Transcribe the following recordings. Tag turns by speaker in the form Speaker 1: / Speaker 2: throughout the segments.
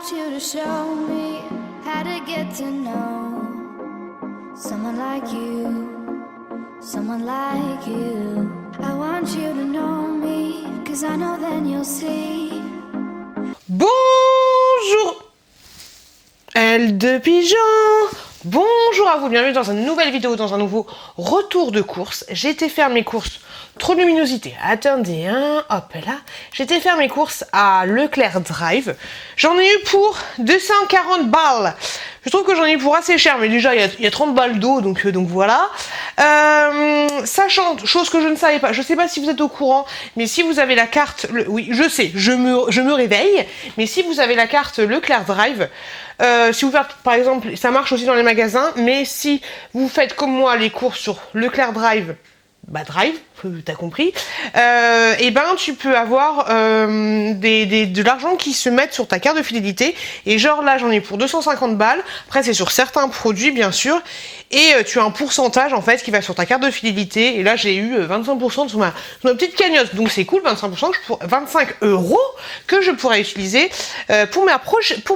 Speaker 1: want you to show me how to get to know someone like you, someone like you. I want you to know me, 'cause I know then you'll see.
Speaker 2: Bonjour Elle de Pigeon. Bonjour à vous, bienvenue dans une nouvelle vidéo, dans un nouveau retour de course. J'ai été faire mes courses, trop de luminosité, attendez, hein, hop là. J'ai été faire mes courses à Leclerc Drive. J'en ai eu pour 240 balles. Je trouve que j'en ai eu pour assez cher, mais déjà il y a 30 balles d'eau, donc voilà. Sachant, chose que je ne savais pas, je ne sais pas si vous êtes au courant, mais si vous avez la carte, oui je sais, je me réveille, mais si vous avez la carte Leclerc Drive, si vous faites par exemple, ça marche aussi dans les magasins, mais si vous faites comme moi les courses sur Leclerc Drive, bah Drive, t'as compris, et ben tu peux avoir de l'argent qui se met sur ta carte de fidélité, et genre là j'en ai pour 250 balles, après c'est sur certains produits bien sûr, et tu as un pourcentage en fait qui va sur ta carte de fidélité, et là j'ai eu 25% sur ma petite cagnotte, donc c'est cool, 25 euros que je pourrais utiliser pour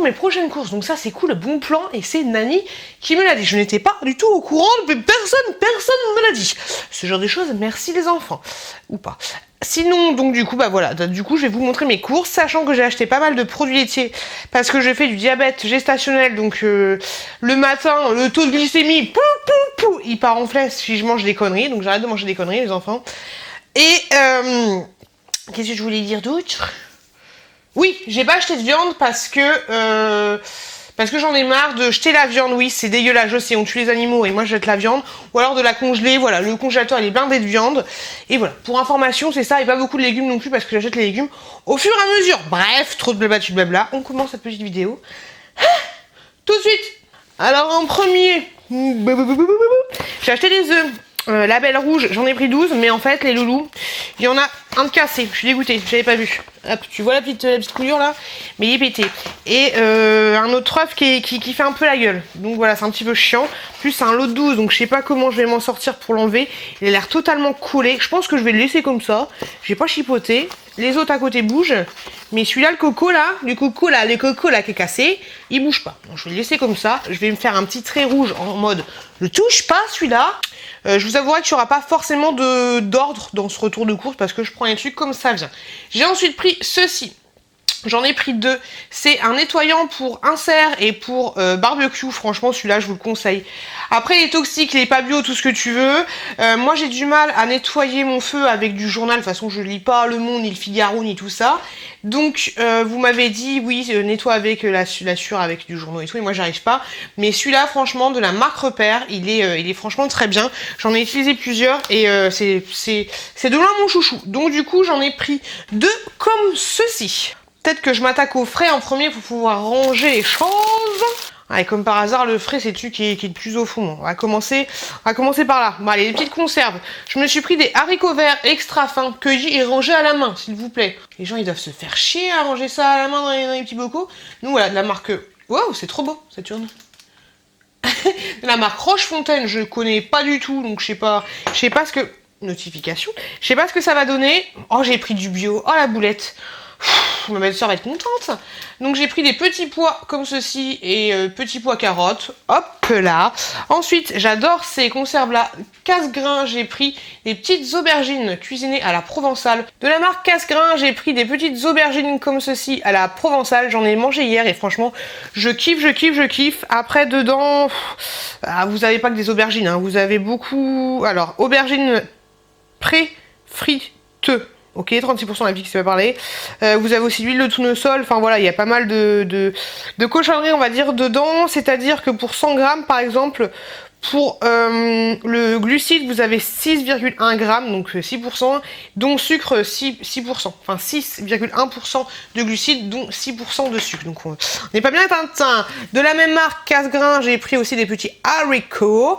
Speaker 2: mes prochaines courses, donc ça c'est cool, bon plan, et c'est Nani qui me l'a dit, je n'étais pas du tout au courant, mais personne ne me l'a dit, ce genre de choses, merci les enfants, ou pas. Sinon, donc du coup, bah voilà, du coup je vais vous montrer mes courses, sachant que j'ai acheté pas mal de produits laitiers, parce que je fais du diabète gestationnel, donc le matin, le taux de glycémie, il part en flèche si je mange des conneries, donc j'arrête de manger des conneries les enfants. Et, qu'est-ce que je voulais dire d'autre? Oui, j'ai pas acheté de viande parce que j'en ai marre de jeter la viande, oui c'est dégueulasse, je sais, on tue les animaux et moi je jette la viande, ou alors de la congeler, voilà, le congélateur il est blindé de viande, et voilà, pour information c'est ça, et pas beaucoup de légumes non plus parce que j'achète les légumes au fur et à mesure, bref, trop de blabla, on commence cette petite vidéo, tout de suite. Alors en premier, j'ai acheté des œufs. Label rouge, j'en ai pris 12, mais en fait les loulous, il y en a un de cassé, je suis dégoûtée, j'avais pas vu. Hop, tu vois la petite coulure là, mais il est pété. Et un autre œuf qui fait un peu la gueule, donc voilà, c'est un petit peu chiant. Plus c'est un lot de 12, donc je sais pas comment je vais m'en sortir pour l'enlever. Il a l'air totalement collé, je pense que je vais le laisser comme ça, j'ai pas chipoté. Les autres à côté bougent, mais celui-là, le coco là qui est cassé, il bouge pas. Donc je vais le laisser comme ça, je vais me faire un petit trait rouge en mode, ne touche pas celui-là. Je vous avouerai qu'il n'y aura pas forcément d'ordre dans ce retour de course parce que je prends les trucs comme ça vient. J'ai ensuite pris ceci. J'en ai pris deux. C'est un nettoyant pour insert et pour barbecue. Franchement, celui-là, je vous le conseille. Après, il est toxique, il est pas bio, tout ce que tu veux. Moi, j'ai du mal à nettoyer mon feu avec du journal. De toute façon, je lis pas Le Monde, ni le Figaro, ni tout ça. Donc, vous m'avez dit, oui, nettoie avec la sûre, avec du journal et tout. Et moi, j'arrive pas. Mais celui-là, franchement, de la marque Repère, il est franchement très bien. J'en ai utilisé plusieurs et c'est de loin mon chouchou. Donc, du coup, j'en ai pris deux comme ceci. Peut-être que je m'attaque au frais en premier pour pouvoir ranger les choses. Ah, et comme par hasard, le frais, c'est celui qui est le plus au fond. On va commencer par là. Bon, allez, les petites conserves. Je me suis pris des haricots verts extra fins, cueillis et rangés à la main, s'il vous plaît. Les gens, ils doivent se faire chier à ranger ça à la main dans les petits bocaux. Nous, voilà, de la marque... Waouh, c'est trop beau, cette urne. De la marque Rochefontaine, je connais pas du tout, donc je sais pas ce que... Notification. Je sais pas ce que ça va donner. Oh, j'ai pris du bio. Oh, la boulette. Ma belle-sœur va être contente. Donc j'ai pris des petits pois comme ceci et petits pois carottes. Hop là. Ensuite, j'adore ces conserves là. Casse-grain, j'ai pris des petites aubergines cuisinées à la provençale. De la marque Casse-grain, j'ai pris des petites aubergines comme ceci à la provençale. J'en ai mangé hier et franchement, je kiffe. Après dedans, vous avez pas que des aubergines, hein. Vous avez beaucoup... Alors, aubergines pré-friteux. Ok, 36% la vie qui s'est pas parlé. Vous avez aussi l'huile de tournesol. Enfin voilà, il y a pas mal de cochonneries, on va dire, dedans. C'est-à-dire que pour 100 grammes, par exemple, pour le glucide, vous avez 6,1 grammes, donc 6%, dont sucre 6%. Enfin 6,1% de glucides, dont 6% de sucre. Donc on n'est pas bien atteint. De la même marque, Casse-grain, j'ai pris aussi des petits haricots.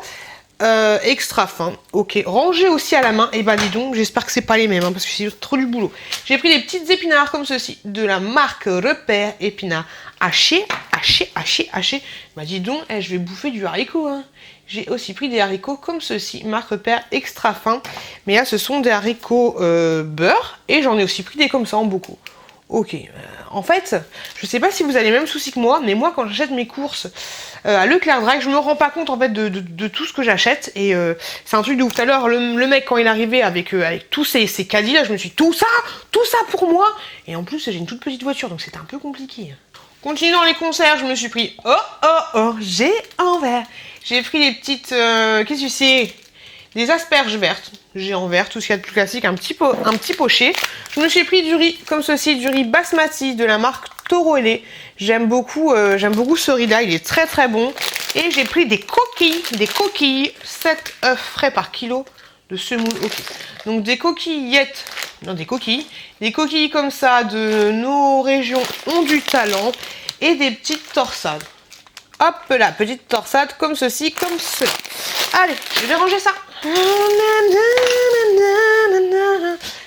Speaker 2: Extra fin, ok, rangé aussi à la main, et bah dis donc, j'espère que c'est pas les mêmes, hein, parce que c'est trop du boulot. J'ai pris des petites épinards comme ceci, de la marque Repère, épinards hachés. Bah dis donc, je vais bouffer du haricot, hein. J'ai aussi pris des haricots comme ceci, marque Repère extra fin, mais là ce sont des haricots beurre, et j'en ai aussi pris des comme ça en bocaux. Ok, en fait, je sais pas si vous avez les mêmes soucis que moi, mais moi quand j'achète mes courses à Leclerc Drive, je me rends pas compte en fait de tout ce que j'achète. Et c'est un truc de ouf. Tout à l'heure, le mec quand il arrivait avec tous ces caddies là, je me suis dit tout ça pour moi. Et en plus j'ai une toute petite voiture, donc c'était un peu compliqué. Continuant les conserves, je me suis pris j'ai en vert. J'ai pris les petites qu'est-ce que c'est? Des asperges vertes, j'ai en vert, tout ce qu'il y a de plus classique, un petit pochet. Je me suis pris du riz comme ceci, du riz basmati de la marque Toro Lait. J'aime beaucoup ce riz-là, il est très très bon. Et j'ai pris des coquilles, 7 œufs frais par kilo de semoule. Ok. Donc des coquillettes, non des coquilles comme ça de nos régions ont du talent et des petites torsades. Hop là, petite torsade comme ceci, comme cela. Allez, je vais ranger ça.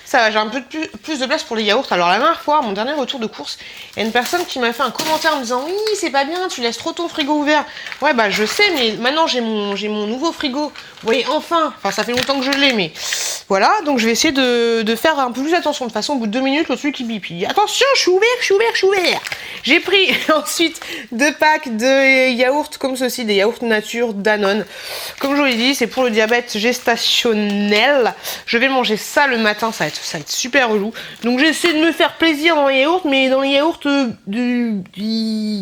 Speaker 2: Ça va, j'ai un peu plus de place pour les yaourts. Alors la dernière fois, mon dernier retour de course, il y a une personne qui m'a fait un commentaire en me disant oui, c'est pas bien, tu laisses trop ton frigo ouvert. Ouais bah je sais, mais maintenant j'ai mon nouveau frigo. Vous voyez, enfin ça fait longtemps que je l'ai, mais voilà, donc je vais essayer de faire un peu plus attention. De toute façon, au bout de 2 minutes, le truc il bip. Il dit, attention, je suis ouvert. J'ai pris ensuite 2 packs de yaourts comme ceci, des yaourts nature Danone. Comme je vous l'ai dit, c'est pour le diabète gestationnel. Je vais manger ça le matin, ça va être super relou. Donc j'essaie de me faire plaisir dans les yaourts, mais dans les yaourts de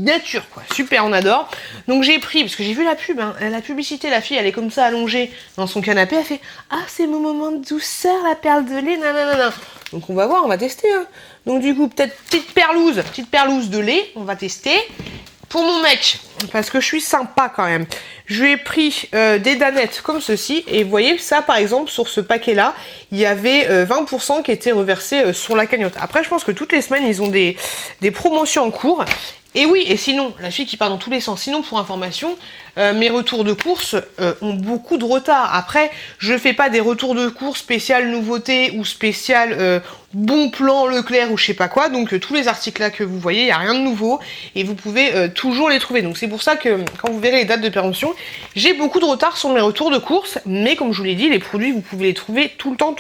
Speaker 2: nature, quoi. Super, on adore. Donc j'ai pris, parce que j'ai vu la pub, hein, la publicité, la fille, elle est comme ça allongée dans son canapé, elle fait « Ah, c'est mon moment de douceur, la perle de lait, nanana ». Donc on va voir, on va tester. Hein. Donc du coup, peut-être petite perlouse de lait, on va tester. Pour mon mec, parce que je suis sympa quand même, je lui ai pris des danettes comme ceci. Et vous voyez, ça par exemple, sur ce paquet-là, il y avait 20% qui étaient reversés sur la cagnotte. Après, je pense que toutes les semaines, ils ont des promotions en cours. Et oui, et sinon, la fille qui part dans tous les sens, sinon pour information, mes retours de course ont beaucoup de retard. Après, je fais pas des retours de course spécial nouveauté ou spécial bon plan Leclerc ou je sais pas quoi. Donc tous les articles là que vous voyez, il n'y a rien de nouveau et vous pouvez toujours les trouver. Donc c'est pour ça que quand vous verrez les dates de péremption, j'ai beaucoup de retard sur mes retours de course. Mais comme je vous l'ai dit, les produits, vous pouvez les trouver tout le temps.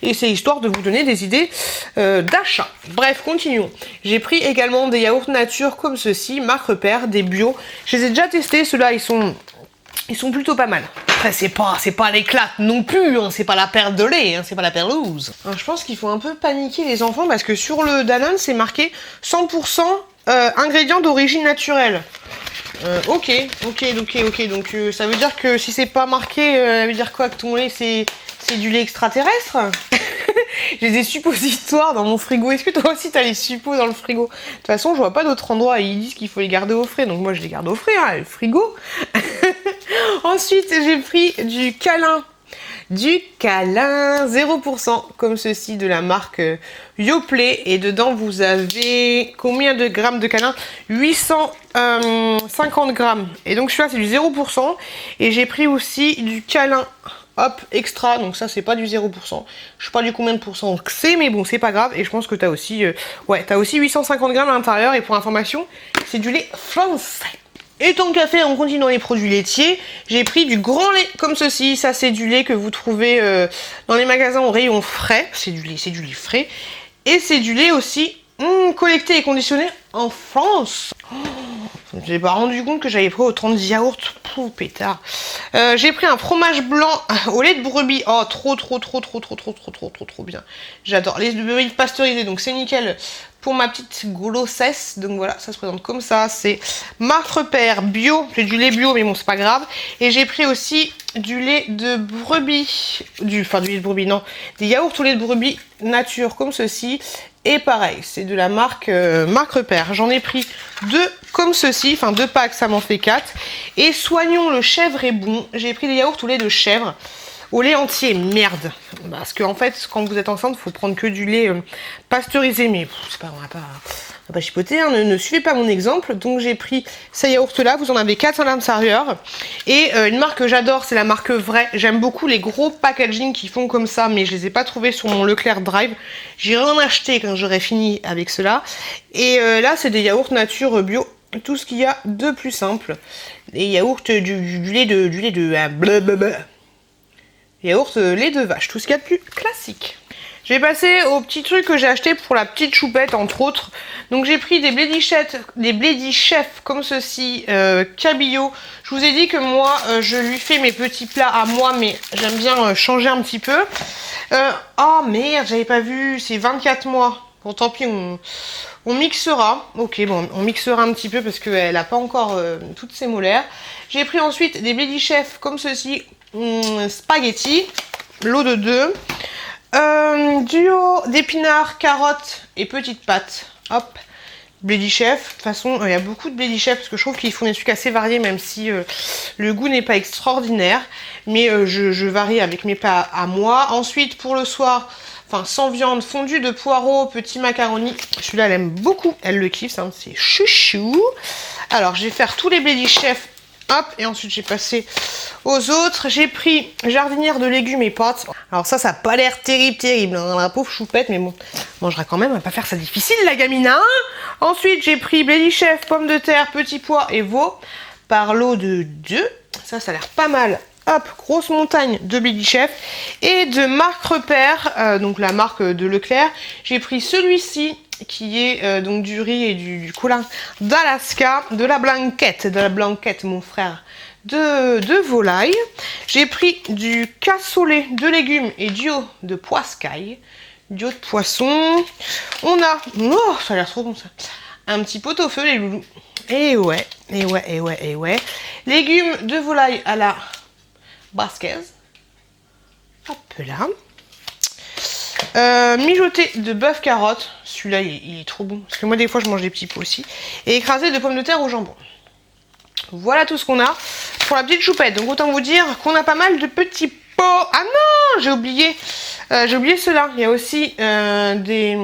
Speaker 2: Et c'est histoire de vous donner des idées d'achat. Bref, continuons. J'ai pris également des yaourts nature comme ceci, marque Repère, des bio. Je les ai déjà testés, ceux-là ils sont plutôt pas mal. Après c'est pas l'éclate non plus, hein, c'est pas la perle de lait, hein, c'est pas la perlouse. Alors, je pense qu'il faut un peu paniquer les enfants parce que sur le Danone c'est marqué 100% ingrédients d'origine naturelle. Ok, donc ça veut dire que si c'est pas marqué, ça veut dire quoi que ton lait c'est du lait extraterrestre? J'ai des suppositoires dans mon frigo. Est-ce que toi aussi t'as les suppos dans le frigo? De toute façon, je vois pas d'autres endroits. Ils disent qu'il faut les garder au frais, donc moi je les garde au frais, hein, le frigo. Ensuite, j'ai pris du câlin 0%, comme ceci de la marque Yoplait. Et dedans, vous avez combien de grammes de câlin? 850 grammes. Et donc celui-là, c'est du 0%. Et j'ai pris aussi du câlin. Hop, extra, donc ça c'est pas du 0%. Je sais pas du combien de pourcents que c'est, mais bon, c'est pas grave. Et je pense que t'as aussi, t'as aussi 850 grammes à l'intérieur. Et pour information, c'est du lait français. Et tant qu'à faire, on continue dans les produits laitiers. J'ai pris du grand lait comme ceci. Ça, c'est du lait que vous trouvez dans les magasins au rayon frais. C'est du lait frais. Et c'est du lait aussi collecté et conditionné en France. Je n'ai pas rendu compte que j'avais pris autant de yaourts. Pouh, pétard. J'ai pris un fromage blanc au lait de brebis. Oh, trop bien. J'adore. Les brebis pasteurisés, donc c'est nickel pour ma petite grossesse. Donc voilà, ça se présente comme ça. C'est marque Repère bio. J'ai du lait bio, mais bon, c'est pas grave. Et j'ai pris aussi du lait de brebis. Du lait de brebis, non. Des yaourts au lait de brebis nature, comme ceci. Et pareil, c'est de la marque Repère. J'en ai pris 2 comme ceci, enfin 2 packs, ça m'en fait 4. Et soignons le chèvre est bon. J'ai pris des yaourts au lait de chèvre. Au lait entier, merde. Parce qu'en fait, quand vous êtes enceinte, il faut prendre que du lait pasteurisé. Mais c'est pas, on va pas chipoter, hein, ne suivez pas mon exemple. Donc j'ai pris ces yaourts-là, vous en avez 4 à l'intérieur. Et une marque que j'adore, c'est la marque Vrai. J'aime beaucoup les gros packaging qui font comme ça, mais je les ai pas trouvés sur mon Leclerc Drive. J'irai en acheter quand j'aurai fini avec cela. Et là, c'est des yaourts nature bio. Tout ce qu'il y a de plus simple. Des yaourts, du lait de... blablabla. Yaourt, lait de vache, tout ce qu'il y a de plus classique. Je vais passer aux petits trucs que j'ai acheté pour la petite choupette, entre autres. Donc j'ai pris des Bledy Chef comme ceci, cabillaud. Je vous ai dit que moi, je lui fais mes petits plats à moi, mais j'aime bien changer un petit peu. Oh merde, j'avais pas vu, c'est 24 mois. Bon, tant pis, on mixera. Ok, bon, on mixera un petit peu parce qu'elle n'a pas encore toutes ses molaires. J'ai pris ensuite des Bledy Chef comme ceci, spaghetti, lot de 2. Duo d'épinards, carottes et petites pâtes. Hop, Bledy Chef. De toute façon, il y a beaucoup de Bledy Chef parce que je trouve qu'ils font des trucs assez variés, même si le goût n'est pas extraordinaire. Mais je varie avec mes plats à moi. Ensuite, pour le soir, enfin sans viande, fondue de poireaux, petit macaroni. Celui-là, elle aime beaucoup. Elle le kiffe, hein, c'est chouchou. Alors, je vais faire tous les Bledy Chef. Hop, et ensuite j'ai passé aux autres. J'ai pris jardinière de légumes et pâtes. Alors ça n'a pas l'air terrible, hein, la pauvre choupette, mais bon, on mangera quand même, on va pas faire ça difficile, la gamine, hein. Ensuite, j'ai pris Bledy Chef, pommes de terre, petits pois et veau, par lot de 2. Ça a l'air pas mal. Hop, grosse montagne de Bledy Chef. Et de marque Repère, donc la marque de Leclerc, j'ai pris celui-ci, qui est donc du riz et du colin d'Alaska, de la blanquette mon frère, de volaille. J'ai pris du cassoulet de légumes et duo de poiscaille, duo de poisson. On a, oh ça a l'air trop bon ça, un petit pot-au-feu les loulous. Et ouais. Légumes de volaille à la basquaise. Hop là. Mijoté de bœuf carotte, celui-là il est trop bon, parce que moi des fois je mange des petits pots aussi, et écrasé de pommes de terre au jambon. Voilà tout ce qu'on a pour la petite choupette, donc autant vous dire qu'on a pas mal de petits pots. Ah non, j'ai oublié ceux-là, il y a aussi des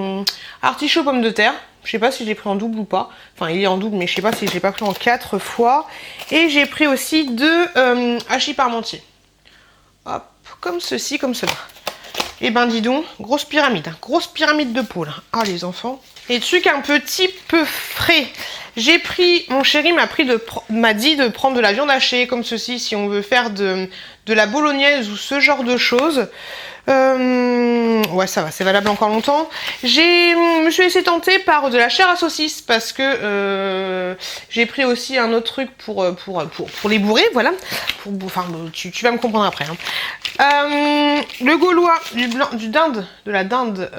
Speaker 2: artichauts pommes de terre, je sais pas si j'ai pris en double ou pas, enfin il est en double mais je sais pas si je l'ai pas pris en 4 fois, et j'ai pris aussi 2 hachis parmentiers, hop, comme ceci, comme cela. Et ben dis donc, grosse pyramide de peau là. Ah les enfants. Et truc un petit peu frais. J'ai pris, mon chéri m'a dit de prendre de la viande hachée comme ceci si on veut faire de la bolognaise ou ce genre de choses. Ouais ça va, c'est valable encore longtemps. Me suis laissée tenter par de la chair à saucisse parce que j'ai pris aussi un autre truc pour les bourrer, voilà. Enfin, tu vas me comprendre après. Hein. Le gaulois, de la dinde,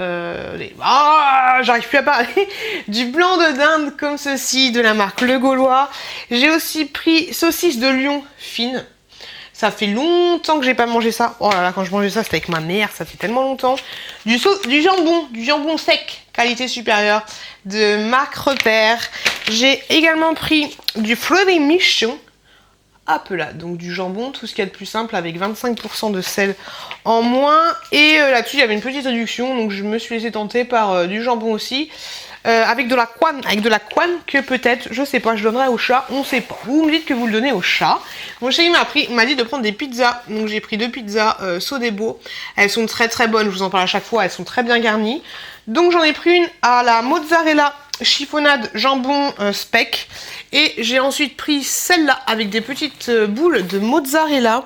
Speaker 2: j'arrive plus à parler, du blanc de dinde comme ceci, de la marque Le Gaulois. J'ai aussi pris saucisse de lion fine. Ça fait longtemps que j'ai pas mangé ça. Oh là là, quand je mangeais ça, c'était avec ma mère, ça fait tellement longtemps. Du jambon sec, qualité supérieure, de marque Repère. J'ai également pris du fleuret michon. Hop là, donc du jambon, tout ce qu'il y a de plus simple avec 25% de sel en moins. Et là-dessus, il y avait une petite réduction, donc je me suis laissée tenter par du jambon aussi. Avec de la couenne que peut-être, je sais pas, je donnerai au chat, on sait pas. Vous me dites que vous le donnez au chat. Mon chéri m'a dit de prendre des pizzas, donc j'ai pris 2 pizzas Sodebo. Elles sont très très bonnes, je vous en parle à chaque fois, elles sont très bien garnies. Donc j'en ai pris une à la mozzarella chiffonnade jambon speck. Et j'ai ensuite pris celle-là avec des petites boules de mozzarella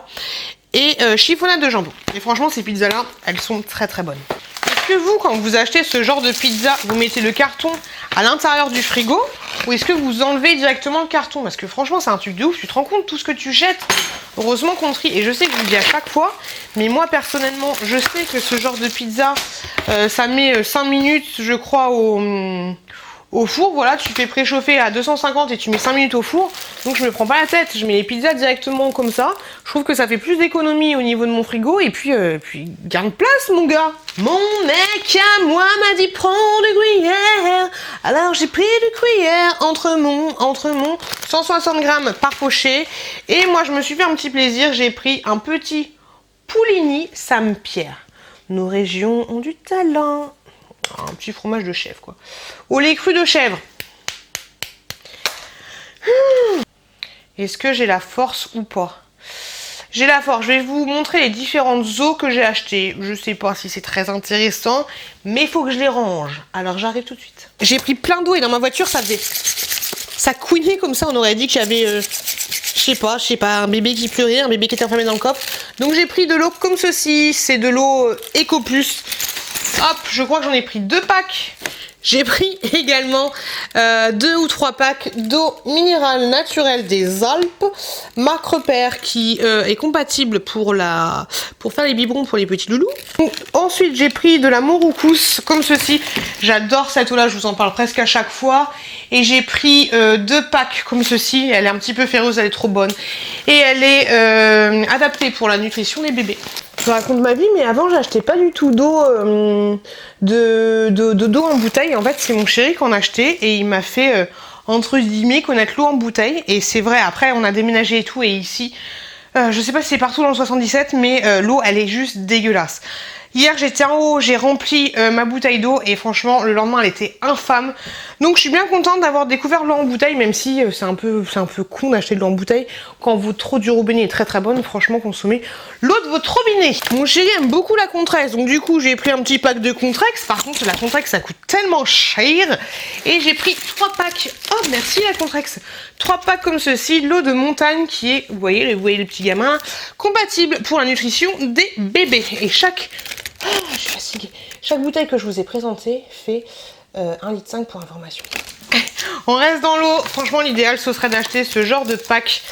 Speaker 2: et chiffonnade de jambon. Et franchement, ces pizzas-là, elles sont très très bonnes. Est-ce que vous, quand vous achetez ce genre de pizza, vous mettez le carton à l'intérieur du frigo ou est-ce que vous enlevez directement le carton? Parce que franchement, c'est un truc de ouf. Tu te rends compte tout ce que tu jettes? Heureusement qu'on trie. Et je sais que je vous le dis à chaque fois, mais moi personnellement, je sais que ce genre de pizza, ça met 5 minutes, je crois, au four, voilà, tu fais préchauffer à 250 et tu mets 5 minutes au four. Donc je me prends pas la tête, je mets les pizzas directement comme ça. Je trouve que ça fait plus d'économie au niveau de mon frigo et puis garde place mon gars. Mon mec à moi m'a dit prends du gruyère. Alors j'ai pris du gruyère entre mon 160 grammes par pochée. Et moi je me suis fait un petit plaisir, j'ai pris un petit Pouligny Saint-Pierre. Nos régions ont du talent. Un petit fromage de chèvre quoi. Au lait cru de chèvre. Est-ce que j'ai la force ou pas? J'ai la force. Je vais vous montrer les différentes os que j'ai achetées. Je sais pas si c'est très intéressant, mais il faut que je les range. Alors j'arrive tout de suite. J'ai pris plein d'eau et dans ma voiture ça couinait comme ça. On aurait dit qu'il y avait je sais pas, un bébé qui pleurait, un bébé qui était enfermé dans le coffre. Donc j'ai pris de l'eau comme ceci. C'est de l'eau Eco Plus. Hop, je crois que j'en ai pris 2 packs. J'ai pris également 2 ou 3 packs d'eau minérale naturelle des Alpes, marque Repère, qui est compatible pour faire les biberons pour les petits loulous. Donc, ensuite, j'ai pris de la Mouroukous, comme ceci. J'adore cette eau-là, je vous en parle presque à chaque fois. Et j'ai pris 2 packs comme ceci. Elle est un petit peu féroce, elle est trop bonne. Et elle est adaptée pour la nutrition des bébés. Je raconte ma vie, mais avant j'achetais pas du tout d'eau d'eau en bouteille. En fait, c'est mon chéri qui en a acheté et il m'a fait entre guillemets connaître l'eau en bouteille. Et c'est vrai, après on a déménagé et tout, et ici, je sais pas si c'est partout dans le 77, mais l'eau elle est juste dégueulasse. Hier j'étais en haut, j'ai rempli ma bouteille d'eau et franchement le lendemain elle était infâme. Donc je suis bien contente d'avoir découvert l'eau en bouteille, même si c'est un peu con d'acheter de l'eau en bouteille. Quand votre eau du robinet est très très bonne, franchement consommez l'eau de votre robinet. Mon chéri aime beaucoup la Contrex, donc du coup j'ai pris un petit pack de Contrex. Par contre la Contrex ça coûte tellement cher. Et j'ai pris 3 packs, oh merci la Contrex, 3 packs comme ceci, l'eau de montagne qui est, vous voyez les petits gamins, compatible pour la nutrition des bébés. Et chaque... Oh, je suis fatiguée. Chaque bouteille que je vous ai présentée fait 1,5 litre pour information. On reste dans l'eau. Franchement, l'idéal, ce serait d'acheter ce genre de pack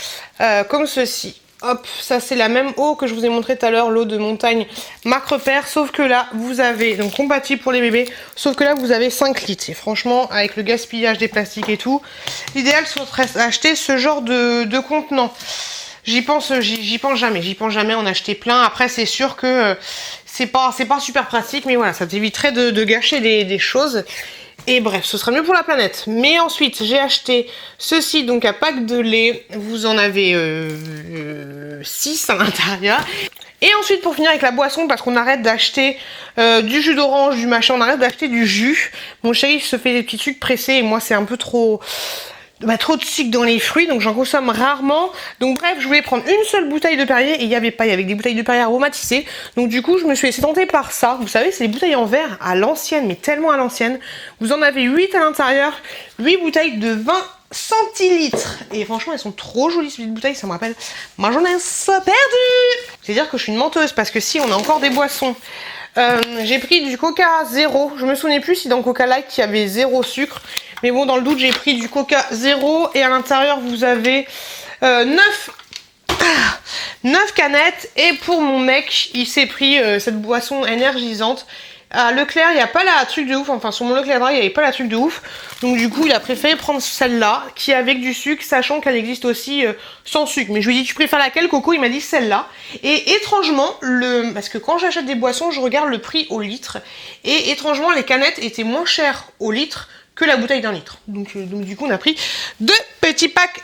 Speaker 2: comme ceci. Hop, ça c'est la même eau que je vous ai montré tout à l'heure, l'eau de montagne marque Repère, sauf que là, vous avez, donc compatible pour les bébés, sauf que là, vous avez 5 litres. Et franchement, avec le gaspillage des plastiques et tout, l'idéal serait d'acheter ce genre de contenant. J'y pense jamais en acheter plein. Après, c'est sûr que c'est pas super pratique, mais voilà, ça t'éviterait de gâcher des choses. Et bref, ce sera mieux pour la planète. Mais ensuite, j'ai acheté ceci, donc un pack de lait. Vous en avez 6 à l'intérieur. Et ensuite, pour finir avec la boisson, parce qu'on arrête d'acheter du jus d'orange, du machin, on arrête d'acheter du jus. Mon chéri se fait des petits sucres pressés et moi, c'est un peu trop de sucre dans les fruits, donc j'en consomme rarement. Donc bref, je voulais prendre une seule bouteille de Perrier et il n'y avait pas, il y avait des bouteilles de Perrier aromatisées. Donc du coup, je me suis laissée tenter par ça. Vous savez, c'est des bouteilles en verre à l'ancienne, mais tellement à l'ancienne. Vous en avez 8 à l'intérieur, 8 bouteilles de 20 centilitres. Et franchement, elles sont trop jolies ces petites bouteilles, ça me rappelle ma jeunesse perdue. C'est-à-dire que je suis une menteuse, parce que si on a encore des boissons. J'ai pris du Coca zéro. Je me souvenais plus si dans Coca Light il y avait 0 sucre. Mais bon, dans le doute, j'ai pris du Coca zéro. Et à l'intérieur, vous avez 9 canettes. Et pour mon mec, il s'est pris cette boisson énergisante. À Leclerc, il n'y a pas la truc de ouf. Enfin, sur mon Leclerc Drive, il n'y avait pas la truc de ouf. Donc du coup, il a préféré prendre celle-là, qui est avec du sucre, sachant qu'elle existe aussi sans sucre. Mais je lui ai dit, tu préfères laquelle, Coco? Il m'a dit celle-là. Et étrangement, parce que quand j'achète des boissons, je regarde le prix au litre. Et étrangement, les canettes étaient moins chères au litre que la bouteille d'1 litre. Donc du coup, on a pris 2 petits packs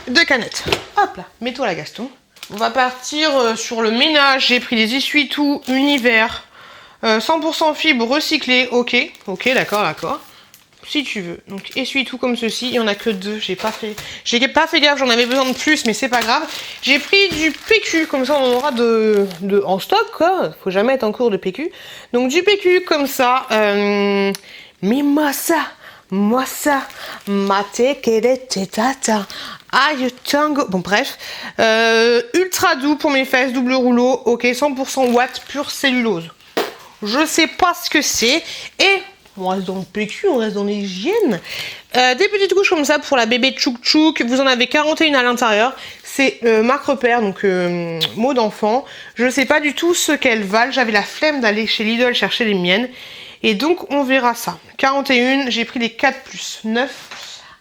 Speaker 2: de canettes. Hop là, mets-toi là, Gaston. On va partir sur le ménage. J'ai pris des essuie-tout Univers. 100% fibres recyclées, ok, d'accord. Si tu veux. Donc essuie-tout comme ceci, il n'y en a que 2, j'ai pas fait gaffe, j'en avais besoin de plus, mais c'est pas grave. J'ai pris du PQ, comme ça on en aura en stock, quoi. Faut jamais être en cours de PQ. Donc du PQ comme ça, mais moi ça, mate querete tata. Aïe tango. Bon bref. Ultra doux pour mes fesses, double rouleau, ok, 100% watts, pure cellulose. Je sais pas ce que c'est. Et on reste dans le PQ, on reste dans l'hygiène. Des petites couches comme ça pour la bébé Tchouk Tchouk. Vous en avez 41 à l'intérieur. C'est marque Repère, donc mot d'enfant. Je sais pas du tout ce qu'elles valent. J'avais la flemme d'aller chez Lidl chercher les miennes. Et donc on verra ça. 41, j'ai pris les 4+, 9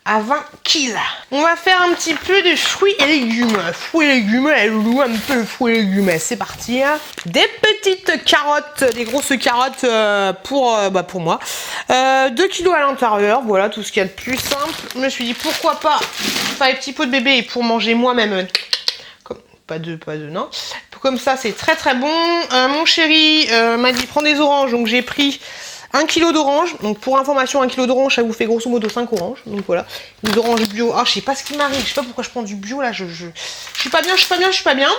Speaker 2: à 20 kilos. On va faire un petit peu de fruits et légumes. Fruits et légumes, elle loue un peu fruits et légumes. C'est parti. Des petites carottes, des grosses carottes pour moi. 2 kilos à l'intérieur. Voilà tout ce qu'il y a de plus simple. Je me suis dit pourquoi pas faire les petits pots de bébé et pour manger moi-même. Pas de non. Comme ça, c'est très très bon. Mon chéri m'a dit prends des oranges, donc j'ai pris 1 kg d'orange. Donc pour information, 1 kg d'orange, ça vous fait grosso modo 5 oranges. Donc voilà, des oranges bio. Ah, je sais pas ce qui m'arrive, je sais pas pourquoi je prends du bio là, je suis pas bien.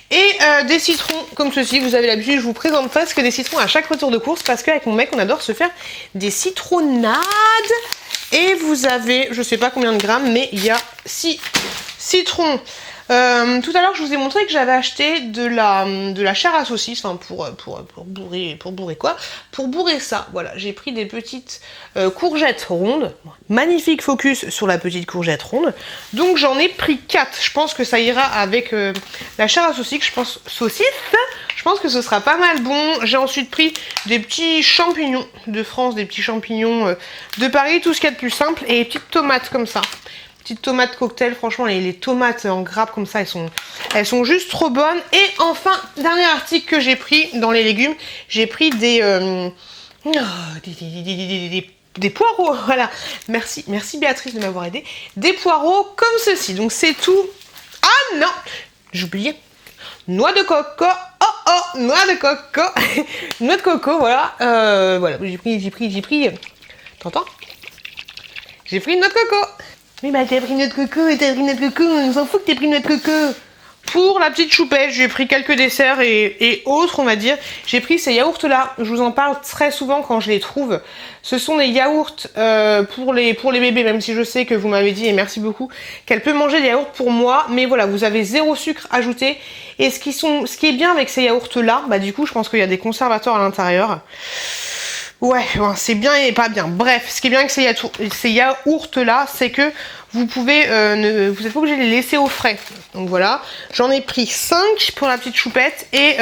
Speaker 2: Et des citrons comme ceci, vous avez l'habitude, je vous présente presque des citrons à chaque retour de course parce qu'avec mon mec, on adore se faire des citronnades. Et vous avez, je sais pas combien de grammes, mais il y a 6 citrons Tout à l'heure, je vous ai montré que j'avais acheté de la chair à saucisse, enfin pour bourrer quoi. Pour bourrer ça, voilà, j'ai pris des petites courgettes rondes. Magnifique focus sur la petite courgette ronde. Donc j'en ai pris 4. Je pense que ça ira avec la chair à saucisse. Je pense que ce sera pas mal bon. J'ai ensuite pris des petits champignons de France, des petits champignons de Paris, tout ce qu'il y a de plus simple, et des petites tomates comme ça. Petites tomates cocktail, franchement les tomates en grappe comme ça, elles sont juste trop bonnes. Et enfin, dernier article que j'ai pris dans les légumes, j'ai pris des poireaux, voilà. Merci Béatrice de m'avoir aidé. Des poireaux comme ceci, donc c'est tout. Ah non, j'ai oublié. Noix de coco, noix de coco, noix de coco, voilà. Voilà, j'ai pris, t'entends? J'ai pris une noix de coco. Oui, bah t'as pris une noix de coco, on s'en fout que t'aies pris une noix de coco. Pour la petite choupette, j'ai pris quelques desserts et autres, on va dire. J'ai pris ces yaourts là, je vous en parle très souvent quand je les trouve. Ce sont des yaourts pour les bébés, même si je sais que vous m'avez dit, et merci beaucoup, qu'elle peut manger des yaourts pour moi. Mais voilà, vous avez 0 sucre ajouté. Et ce qui est bien avec ces yaourts là, bah du coup, je pense qu'il y a des conservateurs à l'intérieur. Ouais, c'est bien et pas bien. Bref, ce qui est bien avec ces yaourts là, c'est que vous pouvez, vous n'êtes pas obligé de les laisser au frais. Donc voilà, j'en ai pris 5 pour la petite choupette et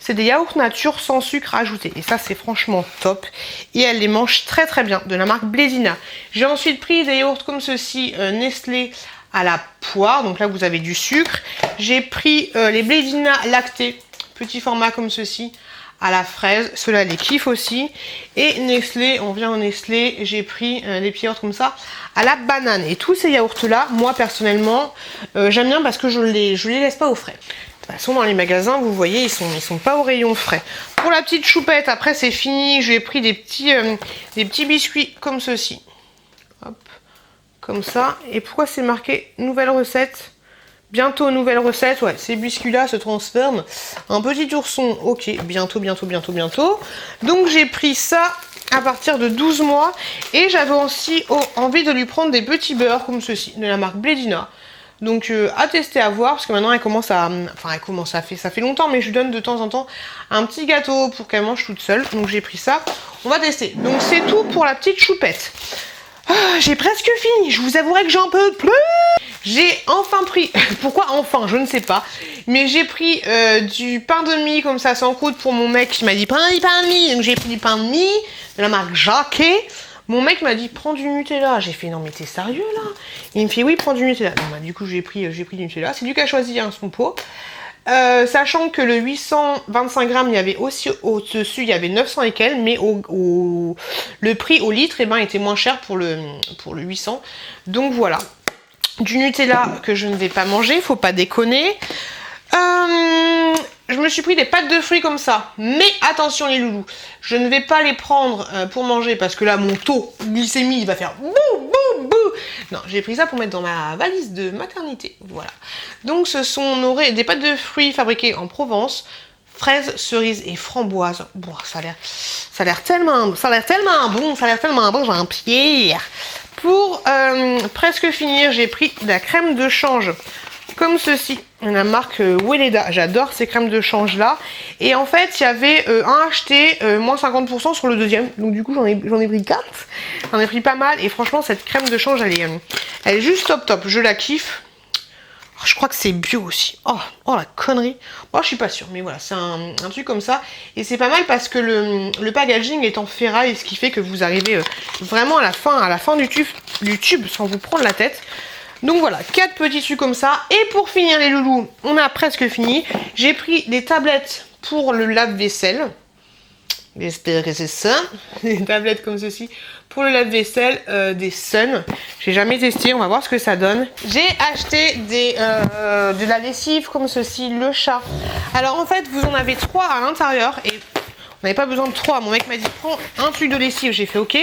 Speaker 2: c'est des yaourts nature sans sucre ajouté. Et ça, c'est franchement top. Et elle les mange très très bien, de la marque Blédina. J'ai ensuite pris des yaourts comme ceci, Nestlé à la poire. Donc là, vous avez du sucre. J'ai pris les Blédina lactés, petit format comme ceci, à la fraise, ceux-là les kiffe aussi. Et Nestlé, on vient au Nestlé, j'ai pris des petits yaourts comme ça à la banane. Et tous ces yaourts là, moi personnellement, j'aime bien parce que je les laisse pas au frais. De toute façon, dans les magasins, vous voyez, ils sont pas au rayon frais. Pour la petite choupette, après c'est fini, j'ai pris des petits biscuits comme ceci. Hop, comme ça. Et pourquoi c'est marqué nouvelle recette? Bientôt, nouvelle recette, ouais, ces biscuits-là se transforment. Un petit ourson, ok, bientôt. Donc j'ai pris ça à partir de 12 mois. Et j'avais aussi envie de lui prendre des petits beurres comme ceci, de la marque Blédina. Donc à tester, à voir, parce que maintenant ça fait longtemps, mais je lui donne de temps en temps un petit gâteau pour qu'elle mange toute seule. Donc j'ai pris ça, on va tester. Donc c'est tout pour la petite choupette. J'ai presque fini, je vous avouerai que j'en peux plus. J'ai enfin pris, pourquoi enfin, je ne sais pas, mais j'ai pris du pain de mie comme ça sans croûte pour mon mec qui m'a dit pain de mie, donc j'ai pris du pain de mie de la marque Jacquet. Mon mec m'a dit prends du Nutella, j'ai fait non mais t'es sérieux là? Il me fait oui, prends du Nutella. Donc, bah, du coup j'ai pris du Nutella, c'est lui qui a choisi hein, son pot. Sachant que le 825 grammes, il y avait aussi au-dessus, il y avait 900 et quelques, mais le prix au litre eh ben, était moins cher pour le 800. Donc voilà, du Nutella que je ne vais pas manger, faut pas déconner. Je me suis pris des pâtes de fruits comme ça, mais attention les loulous, je ne vais pas les prendre pour manger parce que là mon taux glycémie il va faire bouh bouh bouh. Non, j'ai pris ça pour mettre dans ma valise de maternité, voilà. Donc on aurait des pâtes de fruits fabriquées en Provence, fraises, cerises et framboises. Bon, ça a l'air tellement bon, Jean-Pierre. Pour presque finir, j'ai pris de la crème de change. Comme ceci, la marque Weleda. J'adore ces crèmes de change là. Et en fait, il y avait un acheté, moins 50% sur le deuxième. Donc du coup, j'en ai pris 4. J'en ai pris pas mal. Et franchement, cette crème de change, elle est juste top. Je la kiffe. Oh, je crois que c'est bio aussi. Oh la connerie. Moi, je suis pas sûre. Mais voilà, c'est un truc comme ça. Et c'est pas mal parce que le packaging est en ferraille. Ce qui fait que vous arrivez vraiment à la fin du tube sans vous prendre la tête. Donc voilà, 4 petits trucs comme ça. Et pour finir les loulous, on a presque fini. J'ai pris des tablettes pour le lave-vaisselle. J'espère que c'est ça. Des tablettes comme ceci pour le lave-vaisselle des Sun. J'ai jamais testé, on va voir ce que ça donne. J'ai acheté de la lessive comme ceci, le chat. Alors en fait, vous en avez 3 à l'intérieur et on n'avait pas besoin de 3. Mon mec m'a dit prends un truc de lessive, j'ai fait ok.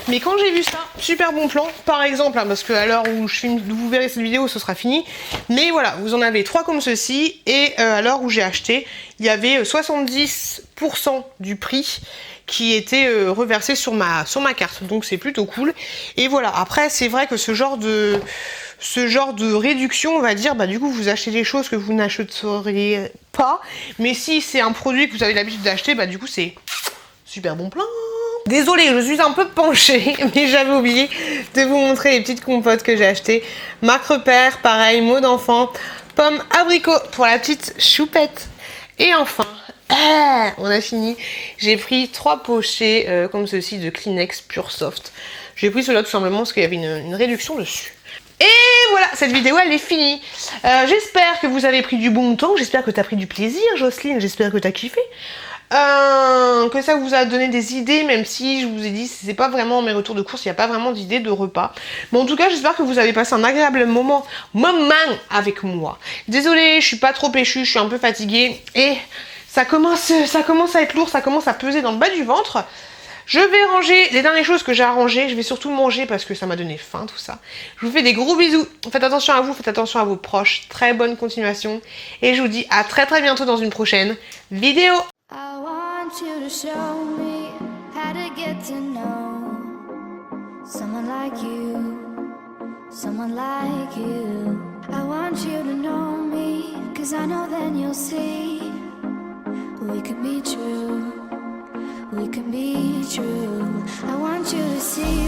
Speaker 2: Mais quand j'ai vu ça, super bon plan, par exemple, hein, parce que à l'heure où vous verrez cette vidéo, ce sera fini. Mais voilà, vous en avez 3 comme ceci, et à l'heure où j'ai acheté, il y avait 70% du prix qui était reversé sur ma carte. Donc c'est plutôt cool. Et voilà, après c'est vrai que ce genre ce genre de réduction, on va dire, bah du coup vous achetez des choses que vous n'achèteriez pas, mais si c'est un produit que vous avez l'habitude d'acheter, bah du coup c'est super bon plan. Désolée, je suis un peu penchée, mais j'avais oublié de vous montrer les petites compotes que j'ai achetées. Marque Repère, pareil, mot d'enfant, pomme abricot pour la petite choupette. Et enfin, on a fini. J'ai pris 3 pochets comme ceci de Kleenex Pure Soft. J'ai pris cela tout simplement parce qu'il y avait une réduction dessus. Et voilà, cette vidéo elle est finie. J'espère que vous avez pris du bon temps, j'espère que tu as pris du plaisir, Jocelyne, j'espère que tu as kiffé. Que ça vous a donné des idées, même si je vous ai dit c'est pas vraiment mes retours de course, il n'y a pas vraiment d'idées de repas. Mais en tout cas j'espère que vous avez passé un agréable moment avec moi. Désolée, je suis pas trop péchue, je suis un peu fatiguée et ça commence à être lourd, ça commence à peser dans le bas du ventre. Je vais ranger les dernières choses que j'ai à ranger, je vais surtout manger parce que ça m'a donné faim tout ça. Je vous fais des gros bisous, faites attention à vous, faites attention à vos proches, très bonne continuation et je vous dis à très bientôt dans une prochaine vidéo.
Speaker 1: I want you to show me how to get to know someone like you, someone like you. I want you to know me, 'cause I know then you'll see we could be true, we can be true. I want you to see